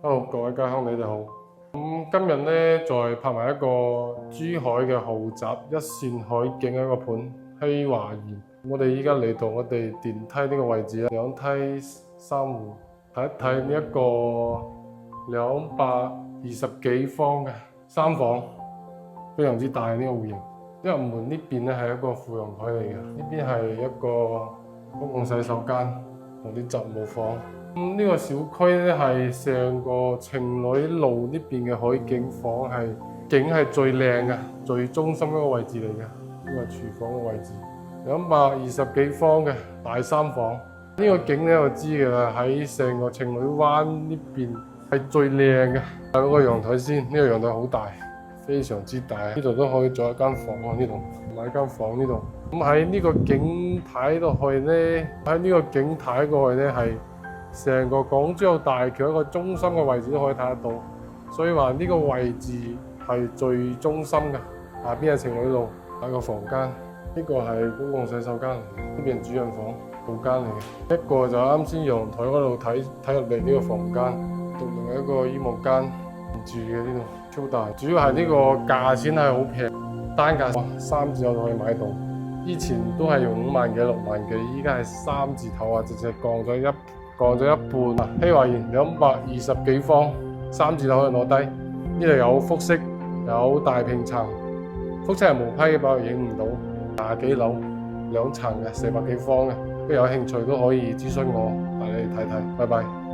Hello，各位家鄉你哋好。今日呢，再拍賣一個珠海嘅豪宅一線海景嘅一個盤，希華園。我哋依家嚟到我哋電梯呢個位置啦，兩梯三戶，睇一睇呢一個220幾方嘅三房，非常之大呢個戶型。一入門呢邊呢係一個芙蓉台嚟嘅，呢邊係一個公共洗手間同啲雜務房。呢個小區咧係成個情侶路呢邊嘅海景房，景係最靚嘅，最中心一個位置嚟嘅。呢個廚房嘅位置，220幾方嘅大三房。呢個景咧我知嘅啦，喺成個情侶灣呢邊係最靚嘅。睇嗰個陽台先，呢個陽台好大，非常之大。呢度都可以做一間房啊，呢度買間房呢度。咁喺呢個景睇落去咧，係成個港珠澳大橋一個中心嘅位置都可以睇得到，所以話呢個位置係最中心嘅。下邊係情侶路，有個房間，呢個係公共洗手間，呢邊主人房套間嚟嘅。一個就啱先陽台嗰度睇入嚟呢個房間，同另外一個衣帽間住嘅呢度超大。主要係呢個價錢係好平，單價3字頭就可以買到。以前都係用5萬幾6萬幾，依家係3字頭啊，直接降咗一半。希華園220幾方，3字頭可以攞低。呢度有複式，有大平層，複式係無批嘅，保影唔到。20幾樓2層嘅，400幾方嘅，如果有興趣都可以諮詢我，帶你睇睇。拜拜。